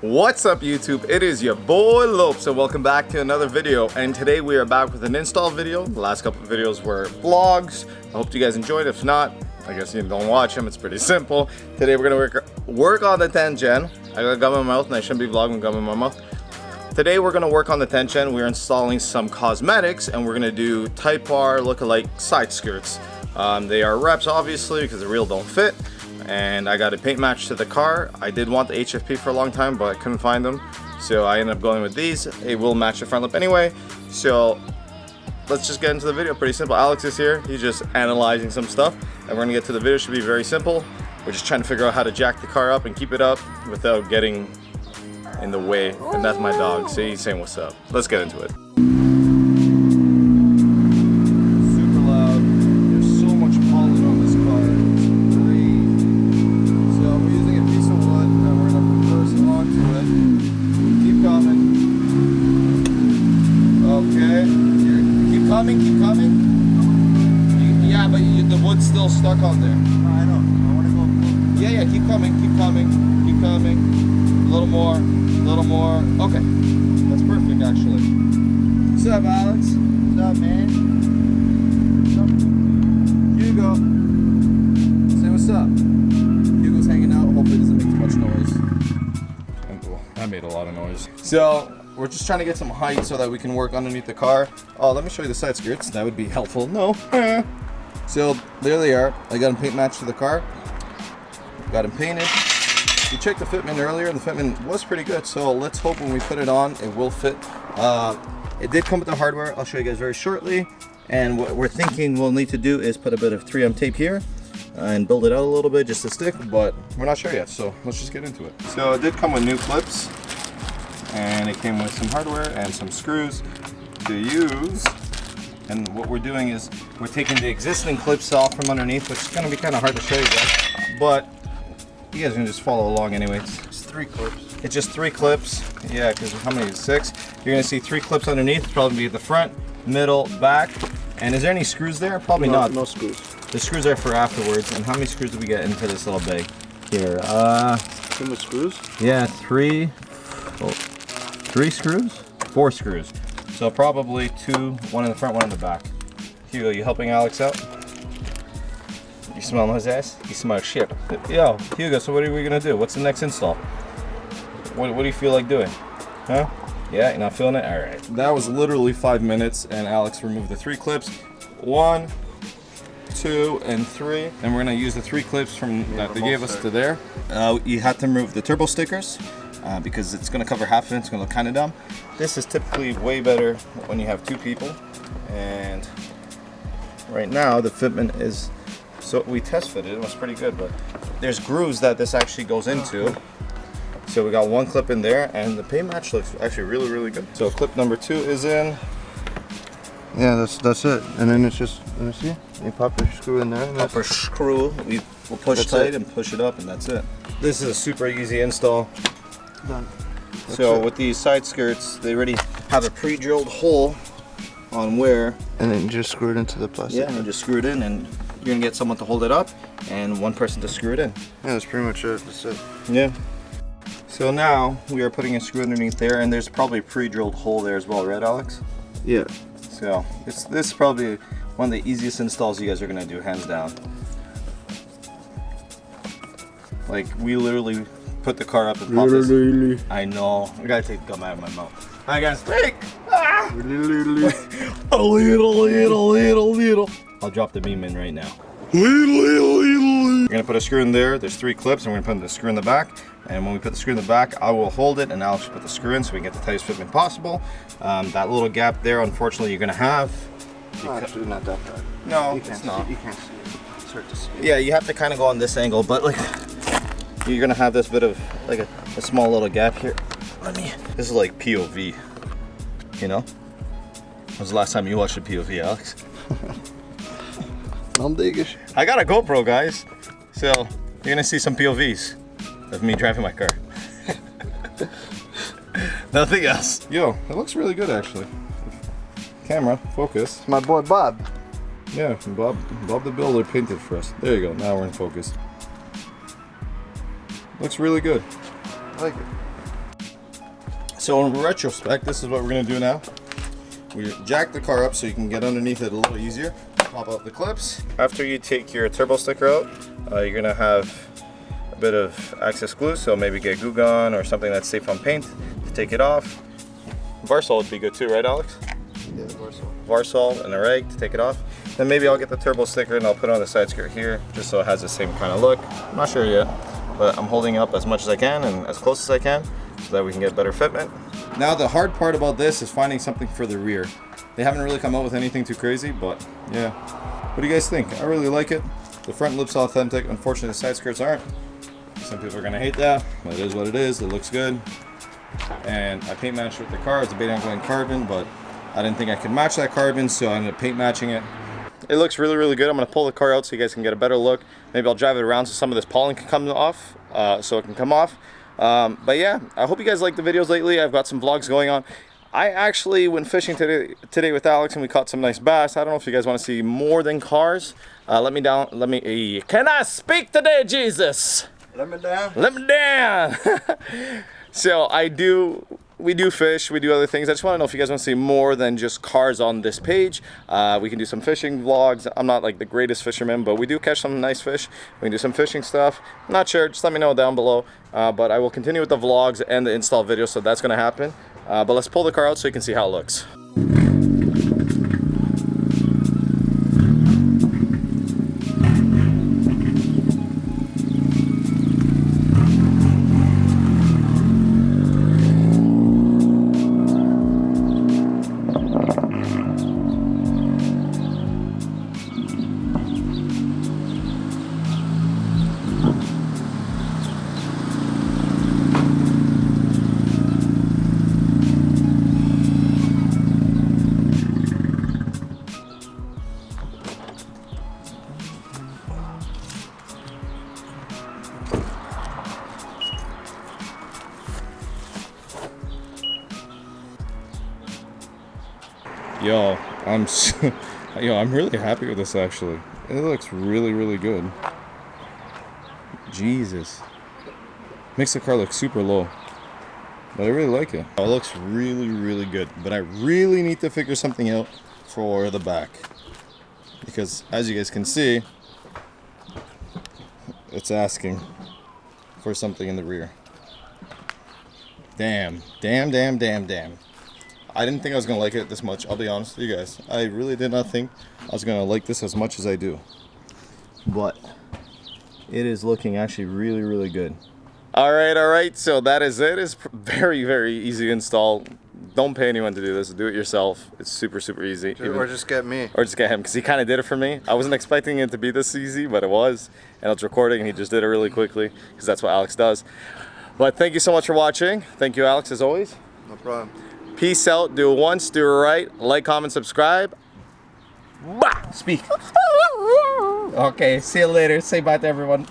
What's up YouTube? It is your boy Lopes and welcome back to another video, and today we are back with an install video. The last couple of videos were vlogs. I hope you guys enjoyed. If not, I guess you don't watch them. It's pretty simple. Today we're gonna work on the 10 gen. I got gum in my mouth and I shouldn't be vlogging gum in my mouth. Today we're gonna work on the 10 gen. We're installing some cosmetics and we're gonna do Type R lookalike side skirts. They are reps obviously because the real don't fit. And I got a paint match to the car. I did want the HFP for a long time, but I couldn't find them. So I ended up going with these. It will match the front lip anyway. So let's just get into the video. Pretty simple. Alex is here. He's just analyzing some stuff. And we're gonna get to the video. It should be very simple. We're just trying to figure out how to jack the car up and keep it up without getting in the way. And that's my dog. See, he's saying what's up. Let's get into it. Keep coming. Yeah, but the wood's still stuck on there. I know. I want to go. Yeah, keep coming. A little more. Okay, that's perfect actually. What's up, Alex? What's up, man? Hugo. Say what's up. Hugo's hanging out. Hopefully it doesn't make too much noise. That made a lot of noise. So we're just trying to get some height so that we can work underneath the car. Oh, let me show you the side skirts. That would be helpful. No. So there they are. I got them paint matched to the car. Got them painted. We checked the fitment earlier and the fitment was pretty good. So let's hope when we put it on, it will fit. It did come with the hardware. I'll show you guys very shortly. And what we're thinking we'll need to do is put a bit of 3M tape here and build it out a little bit just to stick, but we're not sure yet. So let's just get into it. So it did come with new clips. And it came with some hardware and some screws to use. And what we're doing is we're taking the existing clips off from underneath, which is going to be kind of hard to show you guys, but you guys can just follow along anyway. It's 3 clips. It's just 3 clips. Yeah, because how many is 6? You're going to see 3 clips underneath. It's probably be the front, middle, back. And is there any screws there? Probably not. No screws. The screws are for afterwards. And how many screws do we get into this little bag? Here. Too much screws? Yeah, 3 screws? 4 screws. So probably 2, 1 in the front, 1 in the back. Hugo, you helping Alex out? You smell his ass? You smell shit. Yo, Hugo, so what are we gonna do? What's the next install? What do you feel like doing? Huh? Yeah, you're not feeling it? All right. That was literally 5 minutes and Alex removed the 3 clips. 1, 2, and 3. And we're gonna use the 3 clips from that they gave us to there. You have to remove the turbo stickers. Because it's going to cover half of it. It's going to look kind of dumb. This is typically way better when you have 2 people, and right now the fitment is, so we test fitted, it was pretty good, but there's grooves that this actually goes into. So we got 1 clip in there and the paint match looks actually really good. So clip number 2 is in. Yeah, that's it. And then it's just, let me see. You pop your screw in there. Upper screw, we'll push tight and push it up, and that's it. This is a super easy install. Done. So with these side skirts, they already have a pre-drilled hole on where. And then you just screw it into the plastic. Yeah, and you just screw it in, and you're gonna get someone to hold it up, and 1 person to screw it in. Yeah, that's pretty much it. That's it. Yeah. So now we are putting a screw underneath there, and there's probably a pre-drilled hole there as well, right, Alex? Yeah. So this is probably one of the easiest installs you guys are gonna do, hands down. Like we literally put the car up and pop this. I know. I gotta take the gum out of my mouth. I gotta speak. Ah! A little. I'll drop the beam in right now. We're gonna put a screw in there. There's 3 clips, and we're gonna put the screw in the back. And when we put the screw in the back, I will hold it, and Alex will put the screw in so we can get the tightest fitment possible. That little gap there, unfortunately, you're gonna have. Actually, not that bad. No, it's not. You can't see it. It's hard to see it. Yeah, you have to kind of go on this angle, but like. You're gonna have this bit of like a small little gap here. This is like POV, you know? When was the last time you watched a POV, Alex? I'm diggish. I got a GoPro, guys. So you're gonna see some POVs of me driving my car. Nothing else. Yo, it looks really good actually. Camera, focus. My boy Bob. Yeah, Bob the Builder painted for us. There you go, now we're in focus. Looks really good. I like it. So in retrospect, this is what we're gonna do now. We jack the car up so you can get underneath it a little easier. Pop out the clips. After you take your turbo sticker out, you're gonna have a bit of access glue, so maybe get glue gun or something that's safe on paint to take it off. Varsol would be good too, right, Alex? Yeah, Varsol. Varsol and a rag to take it off. Then maybe I'll get the turbo sticker and I'll put it on the side skirt here, just so it has the same kind of look. I'm not sure yet, but I'm holding it up as much as I can and as close as I can so that we can get better fitment. Now the hard part about this is finding something for the rear. They haven't really come out with anything too crazy, but yeah. What do you guys think? I really like it. The front looks authentic. Unfortunately, the side skirts aren't. Some people are gonna hate that, but it is what it is. It looks good. And I paint matched with the car. It's a beta going carbon, but I didn't think I could match that carbon, so I ended up paint matching it. It looks really, really good. I'm gonna pull the car out so you guys can get a better look. Maybe I'll drive it around so some of this pollen can come off, so it can come off. But yeah, I hope you guys like the videos lately. I've got some vlogs going on. I actually went fishing today with Alex and we caught some nice bass. I don't know if you guys want to see more than cars. Can I speak today, Jesus? Let me down. Let me down. So we do fish, we do other things. I just want to know if you guys want to see more than just cars on this page. We can do some fishing vlogs. I'm not like the greatest fisherman, but we do catch some nice fish. We can do some fishing stuff. I'm not sure, just let me know down below. But I will continue with the vlogs and the install videos, so that's going to happen. But let's pull the car out so you can see how it looks. Yo, I'm really happy with this actually. It looks really, really good. Jesus. Makes the car look super low. But I really like it. It looks really, really good. But I really need to figure something out for the back. Because as you guys can see, it's asking for something in the rear. Damn. I didn't think I was going to like it this much, I'll be honest with you guys. I really did not think I was going to like this as much as I do. But it is looking actually really, really good. Alright, so that is it. It's very, very easy to install. Don't pay anyone to do this, do it yourself. It's super, super easy. Or just get me. Or just get him, because he kind of did it for me. I wasn't expecting it to be this easy, but it was. And I was recording and he just did it really quickly, because that's what Alex does. But thank you so much for watching. Thank you, Alex, as always. No problem. Peace out. Do it once, do it right. Like, comment, subscribe. Bah! Speak. Okay, see you later. Say bye to everyone.